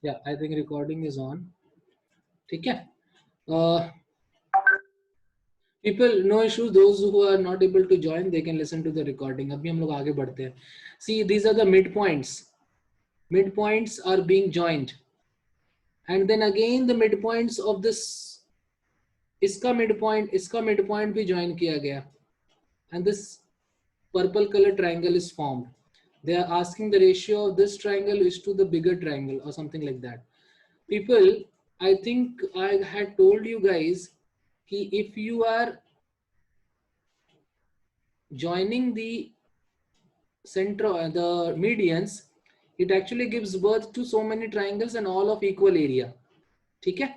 Yeah, I think recording is on. ठीक है. People, no issues. Those who are not able to join, they can listen to the recording. अभी हम लोग आगे बढ़ते हैं. See, these are the midpoints. Midpoints are being joined, and then again the midpoints of this. इसका midpoint भी join किया गया, and this purple color triangle is formed. They are asking the ratio of this triangle is to the bigger triangle or something like that. People, I think I had told you guys कि if you are joining the center, the medians, it actually gives birth to so many triangles and all of equal area. ठीक है.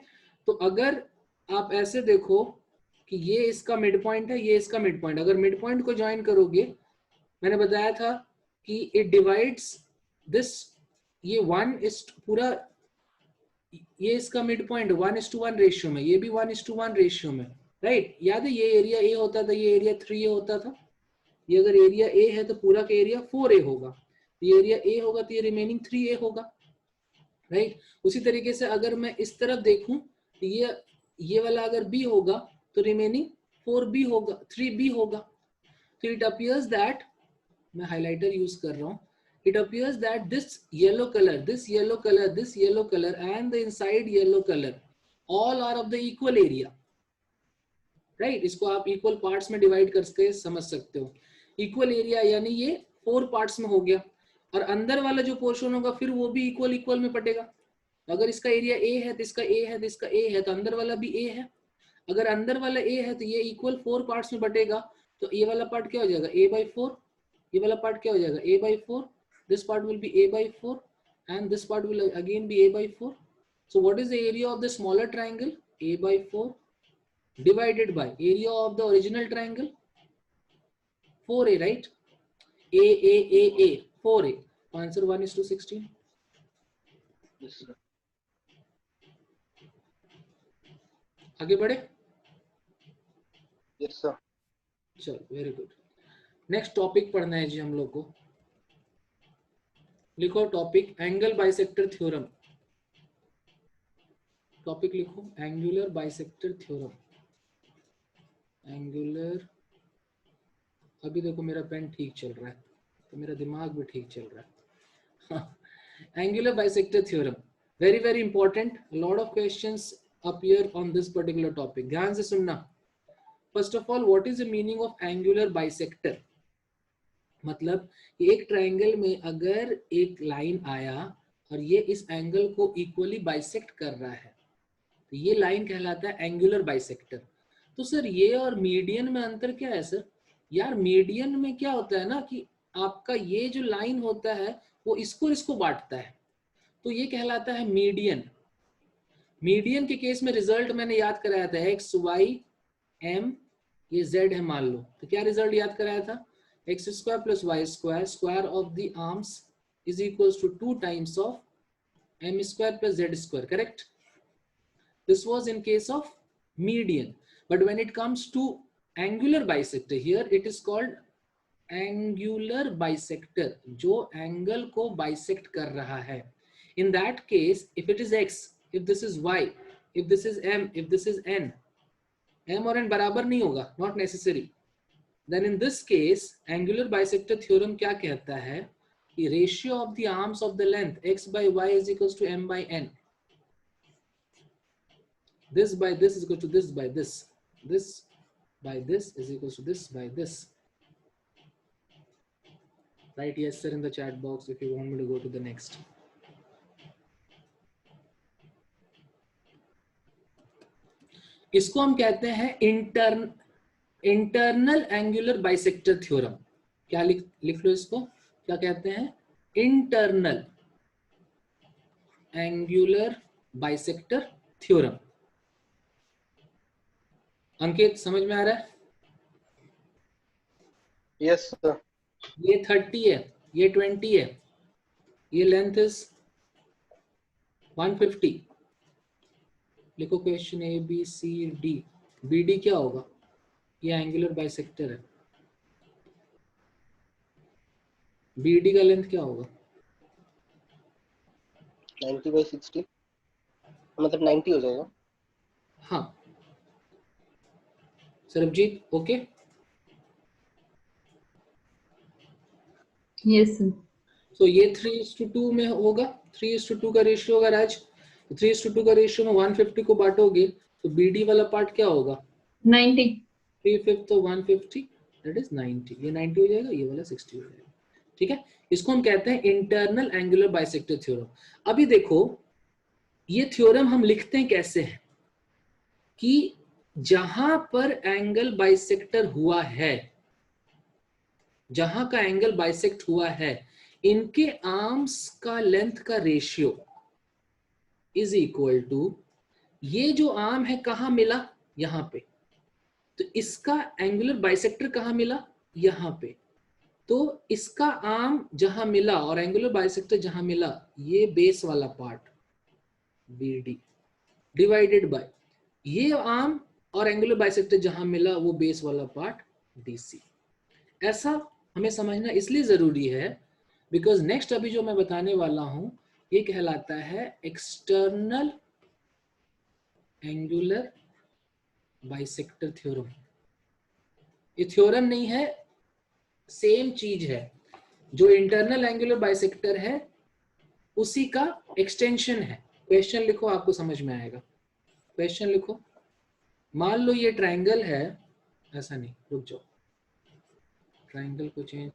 तो अगर आप ऐसे देखो कि ये इसका मिड पॉइंट है, ये इसका मिड पॉइंट, अगर मिड पॉइंट को ज्वाइन करोगे, मैंने बताया था कि इट डिवाइड्स दिस, ये 1 इज पूरा, ये इसका मिड पॉइंट 1:1 रेशियो में, ये भी 1:1 रेशियो में, राइट. याद है ये एरिया ए होता था, ये एरिया 3A होता था. ये अगर एरिया ए है तो पूरा का एरिया 4A होगा. ये एरिया ए होगा तो ये रिमेनिंग 3A होगा, राइट. उसी तरीके से अगर मैं इस तरफ देखूं तो ये वाला अगर बी होगा तो रिमेनिंग 4B होगा, 3B होगा. तो इट अपीयर्स दैट, मैं हाइलाइटर यूज कर रहा हूं, it appears that this yellow color, this yellow color, this yellow color and the inside yellow color all are of the equal area, right. इसको आप equal parts में divide करके समझ सकते हो. equal area यानी ये 4 parts में हो गया, और अंदर वाला जो पोर्शन होगा फिर वो भी इक्वल में पटेगा. अगर इसका एरिया A है तो इसका A है, तो इसका A है तो अंदर वाला भी A है. अगर अंदर वाला A है तो ये इक्वल 4 पार्ट्स में बटेगा. तो ये वाला पार्ट क्या हो जाएगा, A/4. ये वाला पार्ट क्या हो जाएगा, A/4. This part will be A/4 and this part will again be A/4. So what is the area of the smaller triangle? A/4 divided by area of the original triangle 4A, right. A 4A. Answer 1:16. Yes, sir. आगे बढ़े. Yes, sir. चलो, very good. Next topic पढ़ना है जी हम लोग को. लिखो topic angle bisector theorem. Topic लिखो एंगुलर बाइसेक्टर थ्योरम. एंगुलर, अभी देखो मेरा पेन ठीक चल रहा है तो मेरा दिमाग भी ठीक चल रहा है. Angular bisector theorem, very very important. Lot of questions appear on this particular topic. ध्यान से सुनना. First of all, what is the meaning of angular bisector. मतलब एक ट्रायंगल में अगर एक लाइन आया और ये इस एंगल को इक्वली बाइसेक्ट कर रहा है तो ये लाइन कहलाता है एंगुलर बाइसेक्टर. तो सर ये और मीडियन में अंतर क्या है सर. यार मीडियन में क्या होता है ना कि आपका ये जो लाइन होता है वो इसको बांटता है, तो ये कहलाता है मीडियन. मीडियन के केस में रिजल्ट मैंने याद कराया था, एक्स वाई एम, ये जेड है मान लो, तो क्या रिजल्ट याद कराया था, x square plus y square, square of the arms is equals to 2 times of m square plus z square, correct. This was in case of median. But when it comes to angular bisector, here it is called angular bisector, जो angle को bisect कर रहा है. In that case, if it is x, if this is y, if this is m, if this is n, m और n बराबर नहीं होगा, not necessary. Then in this case, angular bisector theorem क्या कहता है कि ratio of the arms of the length x by y is equals to m by n. This by this is equal to this by this. This by this is equals to this by this. Write yes sir in the chat box if you want me to go to the next. इसको हम कहते हैं internal angular bisector theorem. क्या लिख लो इसको, क्या कहते हैं, इंटरनल एंगुलर बाइसेक्टर थ्योरम. अंकित समझ में आ रहा है. Yes, sir. ये 30 है, ये 20 है, ये लेंथ इज 150. लिखो question A B C D. B D क्या होगा, ये एंगुलर बाइसेक्टर है. बी डी का लेंथ क्या होगा, 90/60 मतलब 90 हो जाएगा। हाँ Sarabjit, okay. Yes sir. So ये 3:2 में होगा, 3:2 का रेशियो होगा राज। 3:2 का रेशियो में 150 को बांटोगे तो बीडी वाला पार्ट क्या होगा? 90। 3/5 तो 150, दैट इज 90। ये 90 हो जाएगा, ये वाला 60 हो जाएगा। ठीक है, इसको हम कहते हैं इंटरनल एंगुलर बाइसेक्टर थ्योरम। अभी देखो ये थ्योरम हम लिखते हैं कैसे हैं कि जहां पर एंगल बाइसेक्टर हुआ है, जहां का एंगल बाइसेक्ट हुआ है, इनके आर्म्स का लेंथ का रेशियो इज इक्वल टू, ये जो आर्म है कहां मिला? यहां पे। तो इसका एंगुलर बाइसेक्टर कहां मिला? यहां पे। तो इसका आर्म जहां मिला और एंगुलर बाइसेक्टर जहां मिला, ये बेस वाला पार्ट BD डिवाइडेड बाय ये आर्म और एंगुलर बाइसेक्टर जहां मिला वो बेस वाला पार्ट DC। ऐसा हमें समझना इसलिए जरूरी है बिकॉज नेक्स्ट अभी जो मैं बताने वाला हूं ये कहलाता है एक्सटर्नल एंगुलर बाइसेक्टर थ्योरम। ये थ्योरम नहीं है, सेम चीज है। जो इंटरनल एंगुलर बाइसेक्टर है उसी का एक्सटेंशन है। क्वेश्चन लिखो, आपको समझ में आएगा। क्वेश्चन लिखो, मान लो ये ट्रायंगल है, ऐसा नहीं, रुक जाओ, ट्रायंगल को चेंज,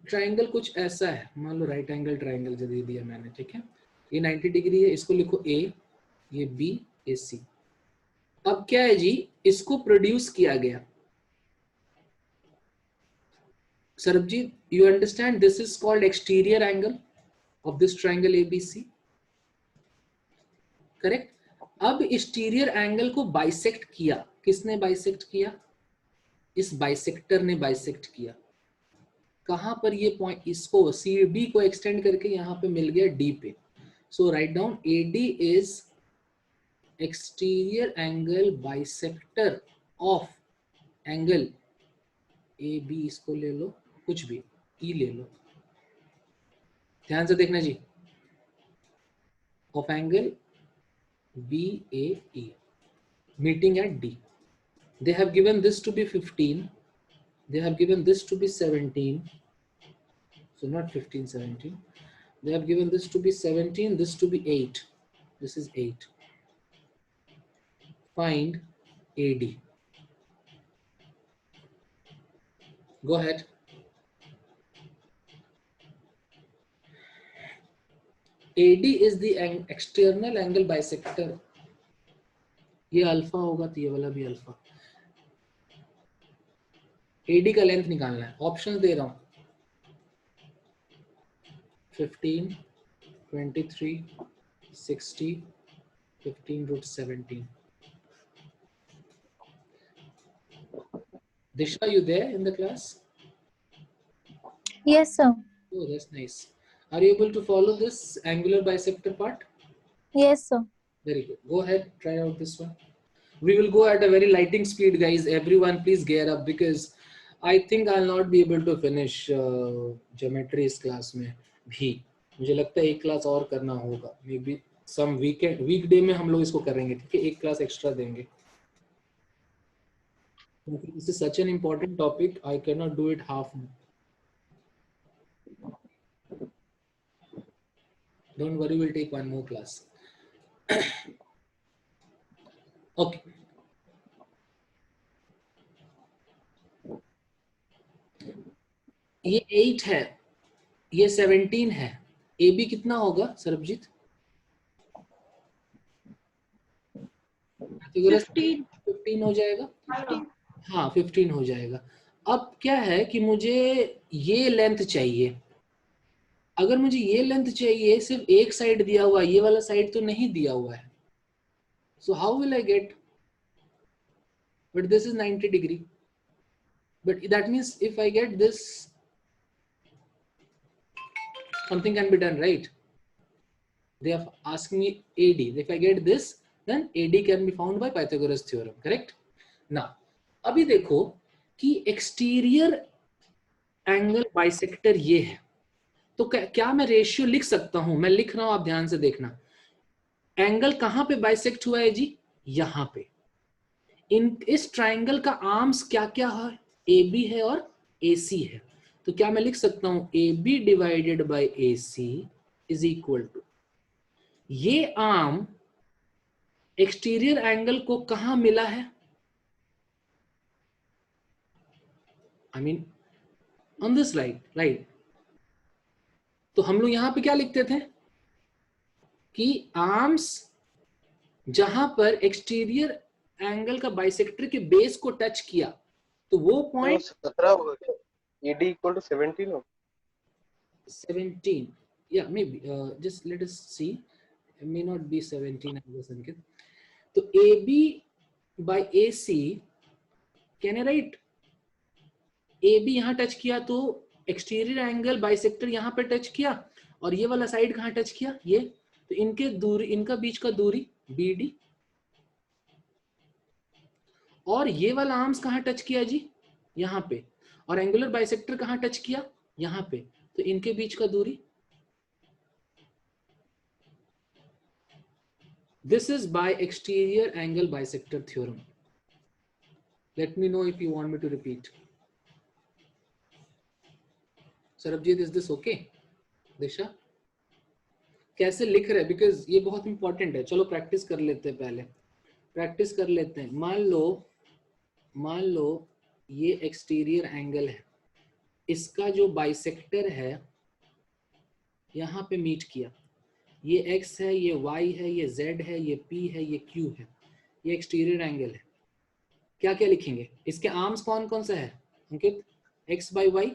ट्रायंगल कुछ ऐसा है, मान लो राइट एंगल ट्रायंगल जो दे दिया मैंने, ठीक है। ये 90 डिग्री है, इसको लिखो A, ये B, ये C। अब क्या है जी, इसको प्रोड्यूस किया गया। Sarabjit, you understand this is called exterior angle of this triangle ABC, correct. अब एक्सटीरियर एंगल को बाइसेक्ट किया, किसने बाइसेक्ट किया? इस बाइसेक्टर ने बाइसेक्ट किया। कहां पर? ये पॉइंट, इसको CB को एक्सटेंड करके यहां पे मिल गया D पे। So write down AD is exterior angle bisector of angle AB। इसको ले लो, कुछ भी E ले लो, ध्यान से देखना जी, of angle BAE meeting at D. They have given this to be 15, they have given this to be 17, so not 15, 17. They have given this to be 17, this to be 8, this is 8. Find AD. Go ahead. AD is the external angle bisector. ये alpha होगा तो ये वाला भी alpha. AD का length निकालना है, option दे रहा हूं, 15, 23, 60, 15√17. Disha, you there in the class? Yes, sir. Oh, that's nice. Are you able to follow this angular bisector part? Yes, sir. Very good. Go ahead, try out this one. We will go at a very lightning speed, guys. Everyone, please gear up because I think I'll not be able to finish geometry इस class में भी। मुझे लगता है एक class और करना होगा, मे बी सम वीकडे में हम लोग इसको करेंगे, ठीक है। एक क्लास एक्स्ट्रा देंगे क्योंकि this is such an important topic, I can not do it half. Don't worry, we'll take one more class. Okay. ये 8 है, ये 17 है, AB कितना होगा सरबजीत? 15 हो जाएगा। हाँ 15 हो जाएगा। अब क्या है कि मुझे ये लेंथ चाहिए। अगर मुझे ये लेंथ चाहिए, सिर्फ एक साइड दिया हुआ है, ये वाला साइड तो नहीं दिया हुआ है। So how will I get? But this is 90 degree. But that means if I get this, something can be done, right? They have asked me AD. If I get this, then AD can be found by Pythagoras theorem, correct? Now, अभी देखो कि exterior angle bisector ये है, तो क्या मैं ratio लिख सकता हूं? मैं लिख रहा हूं, आप ध्यान से देखना। एंगल कहां पे बाइसेक्ट हुआ है जी? यहां पे। इस ट्राइंगल का आर्म्स क्या क्या है? ए बी है और ए सी है। तो क्या मैं लिख सकता हूं A B divided by A C is equal to, ये आर्म एक्सटीरियर एंगल को कहां मिला है? I mean on this right. तो हम लोग यहां पे क्या लिखते थे कि आर्म्स जहां पर एक्सटीरियर एंगल का बाइसेक्टर के बेस को टच किया, तो वो तो पॉइंट 17 होगा क्या? ED इक्वल टू 17 हो? 17, yeah maybe, just let us see, it may not be 17 I guess, Ankit. तो AB by AC, can I write AB यहां टच किया तो एक्सटीरियर एंगल बाइसेक्टर यहां पे टच किया, और ये वाला साइड कहां टच किया? ये। तो इनके दूरी, इनका बीच का दूरी BD, और ये वाला आर्म्स कहां टच किया जी? यहां पे। और एंगुलर बाइसेक्टर कहां टच किया? यहां पे। तो इनके बीच का दूरी, this is by exterior angle bisector theorem. Let me know if you want me to repeat. Sarabjit, is this okay? दिशा कैसे लिख रहे हैं? बिकॉज ये बहुत इंपॉर्टेंट है। चलो प्रैक्टिस कर लेते हैं, पहले प्रैक्टिस कर लेते हैं। मान लो ये एक्सटीरियर एंगल है, इसका जो बाइसेक्टर है यहाँ पे मीट किया, ये x है, ये y है, ये z है, ये p है, ये q है, ये एक्सटीरियर एंगल है। क्या क्या लिखेंगे? इसके आर्म्स कौन कौन सा है अंकित? x by y।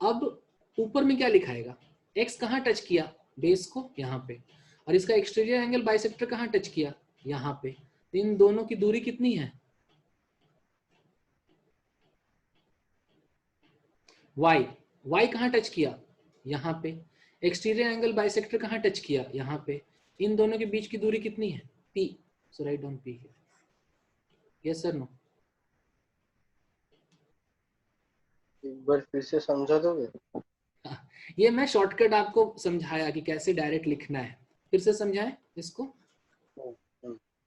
अब ऊपर में क्या लिखाएगा? x कहाँ टच किया? बेस को, यहाँ पे। और इसका एक्सटीरियर एंगल बाइसेक्टर कहाँ टच किया? यहाँ पे। इन दोनों की दूरी कितनी है? y कहाँ टच किया? यहाँ पे। एक्सटीरियर एंगल बाइसेक्टर कहाँ टच किया? यहाँ पे। इन दोनों के बीच की दूरी कितनी है? p। So write down p here. Yes sir, no? एक बार फिर से समझा दोगे? ये मैं शॉर्टकट आपको समझाया कि कैसे डायरेक्ट लिखना है। फिर से समझाएं इसको।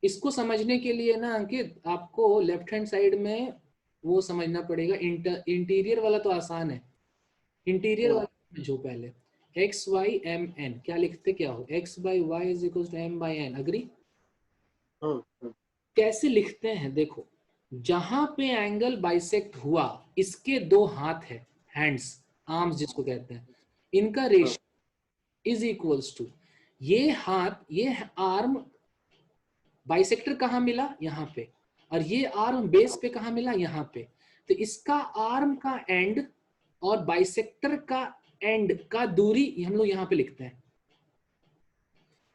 इसको समझने के लिए ना अंकित, आपको लेफ्ट हैंड साइड में वो समझना पड़ेगा। इंटीरियर वाला तो आसान है, इंटीरियर वाला समझो पहले। एक्स वाई एम एन, क्या लिखते क्या हो? X by Y is equal to M by N. Agree? कैसे लिखते हैं देखो, जहां पे एंगल बाइसेक्ट हुआ, इसके दो हाथ है, हैंड्स, आर्म्स जिसको कहते हैं, इनका रेशियो इज इक्वल्स टू, ये हाथ, ये आर्म बाइसेक्टर कहाँ मिला? यहाँ पे। और ये आर्म बेस पे कहाँ मिला? यहाँ पे। तो इसका आर्म का एंड और बाइसेक्टर का एंड का दूरी हम लोग यहाँ पे लिखते हैं।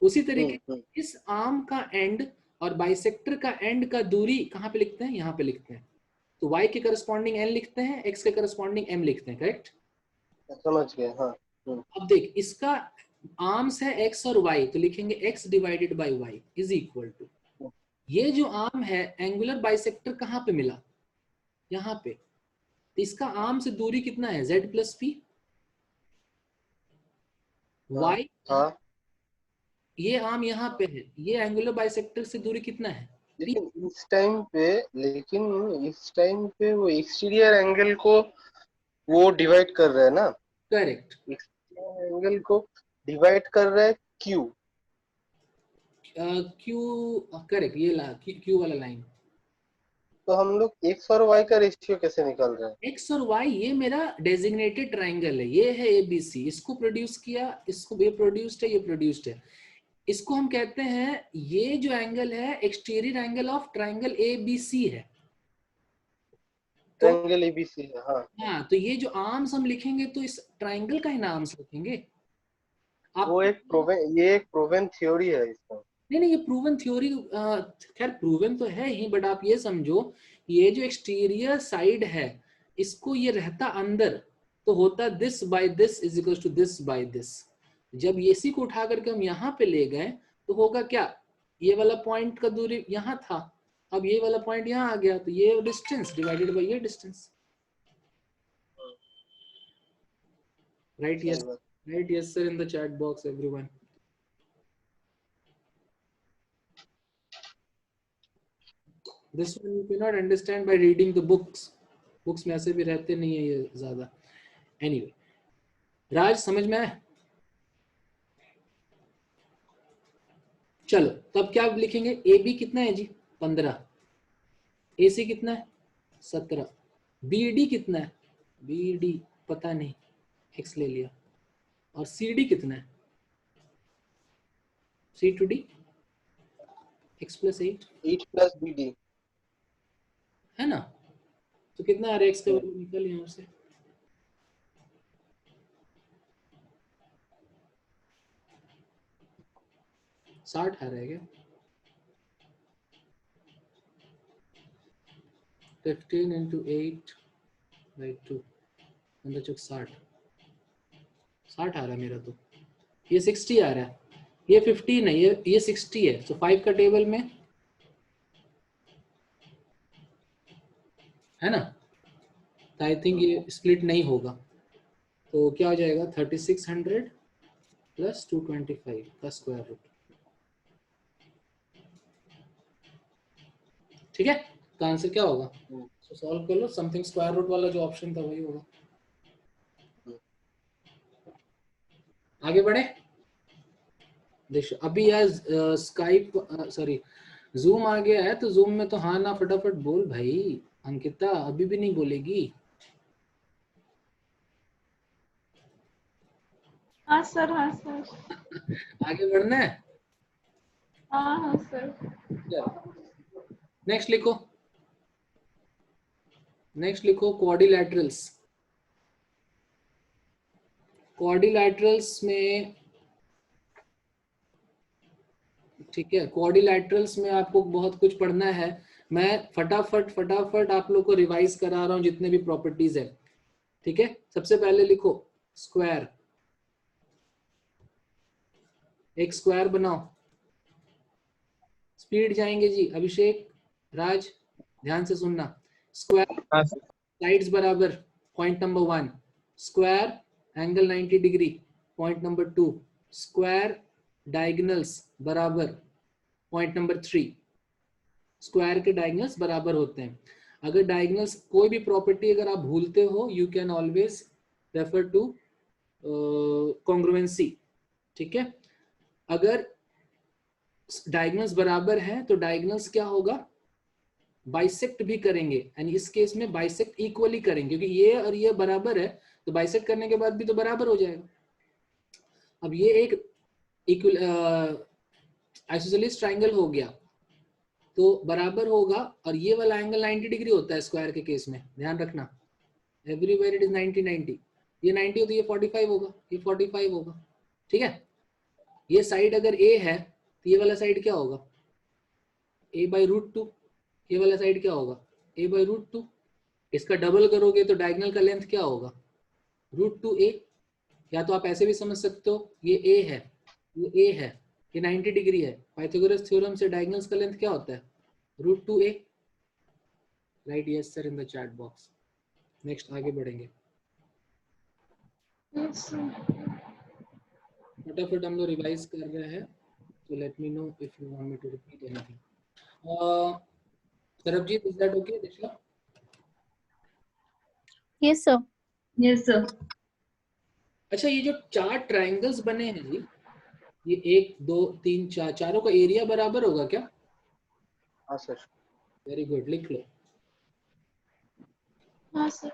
उसी तरीके इस आर्म का एंड और बाइसेक्टर का एंड का दूरी कहाँ पे लिखते हैं? यहाँ पे लिखते हैं। तो y के करस्पॉन्डिंग n लिखते हैं, x के करस्पॉन्डिंग m लिखते हैं। करेक्ट? समझ गए, हाँ। अब देख, इसका आर्म्स है x और y, तो लिखेंगे x divided by y is equal to, ये जो आर्म है एंगुलर बाइसेक्टर कहाँ पे मिला? यहाँ पे। तो इसका आर्म से दूरी कितना है? z plus p। y, ये आर्म यहाँ पे है, ये एंगुलर बाइसेक्टर से दूरी कितना है? लेकिन इस टाइम पे वो एक्सटीरियर एंगल को वो डिवाइड कर रहा है ना? करेक्ट। एक्सटीरियर एंगल को डिवाइड कर रहा है Q। करेक्ट, ये Q वाला लाइन। तो हम लोग x और y का रेशियो कैसे निकाल रहे हैं? x और y, ये मेरा डेजिग्नेटेड ट्राइंगल है, ये है ABC, इसको प्रोड्यूस किया, इसको, ये प्रोड्यूस्ड है, ये प्रोड्यूस्ड है। इसको हम कहते हैं, ये जो एंगल है exterior angle of triangle ABC है। तो ट्रायंगल ABC है, हाँ। हाँ, तो ये जो आर्म्स हम लिखेंगे तो इस ट्राइंगल का ही नाम लिखेंगे। आप ये एक प्रूवन थ्योरी है इसका। नहीं, ये प्रूवन थ्योरी, खैर प्रूवन तो है ही, बट आप ये समझो, ये जो एक्सटीरियर साइड है, इसको ये रहता अंदर, तो होता this by this is equal to this by this. जब ये सी को उठा करके हम यहाँ पे ले गए, तो होगा क्या? ये वाला पॉइंट का दूरी यहाँ था, अब ये वाला पॉइंट यहाँ आ गया, तो ये डिस्टेंस डिवाइडेड बाय ये डिस्टेंस। Write yes. सही बात। Write yes sir in the chat box, everyone. This one you cannot understand by reading the books. Books में ऐसे भी रहते नहीं है ये ज्यादा. Anyway, राज समझ में आया? चलो तब क्या लिखेंगे? ए बी कितना है जी? 15. ए सी कितना है? 17. बी डी कितना है? बी डी पता नहीं, एक्स ले लिया. और सी डी कितना है? C to D X plus 8 8 plus B D है ना. तो कितना आ रहा है? एक्स का वैल्यू निकल यहाँ से. 60 आ रहा है क्या? 15 into 8 by 2 अंदर चुक 60 आ रहा है मेरा. तो ये 60 आ रहा है, ये 15 है, ये 60 है. तो 5 का टेबल में है ना. तो आई थिंक ये स्प्लिट नहीं होगा. तो क्या हो जाएगा? 3600 प्लस 225 का स्क्वायर रूट. ठीक है. तो आंसर क्या होगा? तो सॉल्व कर लो. समथिंग स्क्वायर रूट वाला जो ऑप्शन था वही होगा. आगे बढ़े. देखो अभी यार स्काइप सॉरी जूम आ गया है, तो जूम में तो हाँ ना फटाफट बोल भाई. अंकिता अभी भी नहीं बोलेगी? हाँ सर, हाँ सर, आगे बढ़ना है. हाँ हाँ सर. नेक्स्ट लिखो. नेक्स्ट लिखो क्वाड्रिलैटरल्स. क्वाड्रिलैटरल्स में ठीक है, क्वाड्रिलैटरल्स में आपको बहुत कुछ पढ़ना है. मैं फटाफट आप लोग को रिवाइज करा रहा हूं जितने भी प्रॉपर्टीज है. ठीक है. सबसे पहले लिखो स्क्वायर. एक स्क्वायर बनाओ. स्पीड जाएंगे जी. अभिषेक, राज ध्यान से सुनना. स्क्वायर साइड्स बराबर, point number 1. Square angle 90 degree, point number 2. Square diagonals बराबर, पॉइंट नंबर 3. स्क्वायर के डायगोनल्स बराबर होते हैं. अगर डायगोनल्स कोई भी प्रॉपर्टी अगर आप भूलते हो, you can always refer to congruency. ठीक है. अगर डायगोनल्स बराबर है तो डायगोनल्स क्या होगा? बाइसेक्ट भी करेंगे. एंड इस केस में बाइसेक्ट इक्वली करेंगे, क्योंकि ये और ये बराबर है, तो बाइसेक्ट करने के बाद भी तो बराबर हो जाएगा. अब ये एक इक्वल आइसोसेलेस ट्रायंगल हो गया, तो बराबर होगा. और ये वाला एंगल 90 डिग्री होता है स्क्वायर के केस में, ध्यान रखना. Everywhere it is 90. ये 90 हो तो ये 45 होगा, ये 45 होगा. ठीक है. ये साइड अगर ए है तो ये वाला साइड क्या होगा? a/√2. ये वाला साइड क्या होगा? a/√2. इसका डबल करोगे तो डायगोनल का लेंथ क्या होगा? √2a. या तो आप ऐसे भी समझ सकते हो, ये a है, ये a है, ये 90 डिग्री है. पाइथागोरस थ्योरम से डायगोनल्स का लेंथ क्या होता है? √2a. Right yes sir in the chat box. Next आगे बढ़ेंगे. Yes sir. फटाफट हम लोग रिवाइज कर रहे हैं, तो let me know if you want me to repeat anything. Sarabjit, is that okay? Disha, yes sir. Yes sir. अच्छा ये जो 4 ट्रायंगल्स बने हैं जी, ये 1 2 3 4, चारों का एरिया बराबर होगा क्या? हाँ सर. Very good. लिख लो. हाँ sir.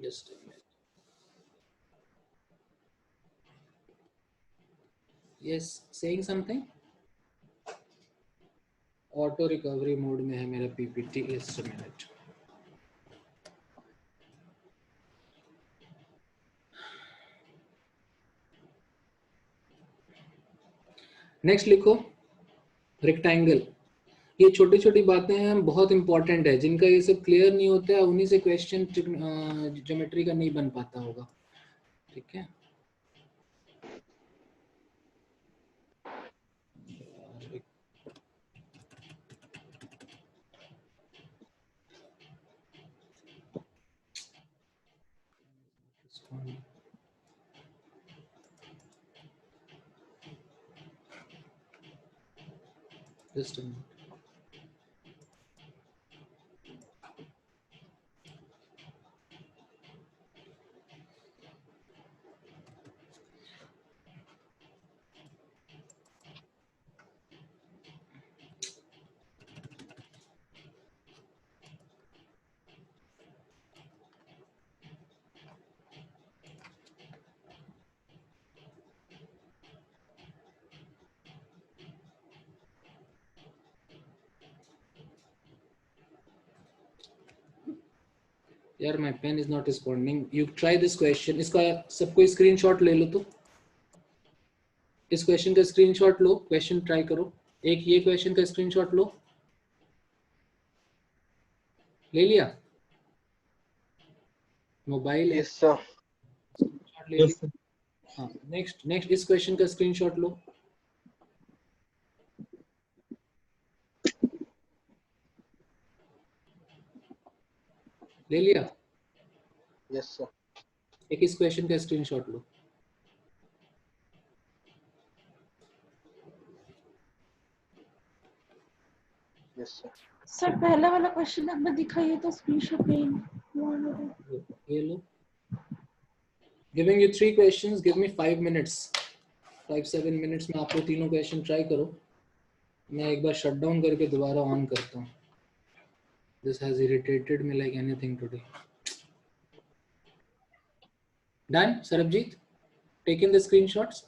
Just a minute. Yes, saying something? Auto recovery mode में है मेरा PPT. Just a minute. Next लिखो रेक्टेंगल. ये छोटी छोटी बातें हैं, बहुत इंपॉर्टेंट है. जिनका ये सब क्लियर नहीं होता है उन्हीं से क्वेश्चन ज्योमेट्री का नहीं बन पाता होगा. ठीक है. Just a minute. यार my pen is not responding. You try this question. इसका सबको स्क्रीनशॉट ले लो तो इस क्वेश्चन का स्क्रीनशॉट लो, क्वेश्चन ट्राई करो. एक ये क्वेश्चन का स्क्रीनशॉट लो. ले लिया मोबाइल? Yes, sir. स्क्रीनशॉट ले लिया? हाँ. नेक्स्ट इस क्वेश्चन का स्क्रीनशॉट लो. ले लिया? Yes, sir. एक इस क्वेश्चन का स्क्रीनशॉट लो. Yes, sir. सर पहला वाला क्वेश्चन हमें दिखाइए तो स्क्रीनशॉट नहीं. ये लो. Giving you 3 questions, give me 5 minutes. 5-7 minutes में आपको तीनों क्वेश्चन ट्राई करो. मैं एक बार शट डाउन करके दोबारा ऑन करता हूँ. This has irritated me like anything today. Done, Sarabjit? Taken the screenshots?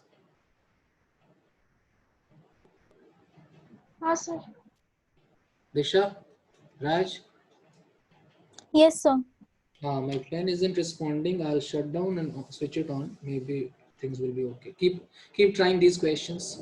हाँ sir. Disha? Raj? Yes, sir. My pen isn't responding. I'll shut down and switch it on. Maybe things will be okay. Keep trying these questions.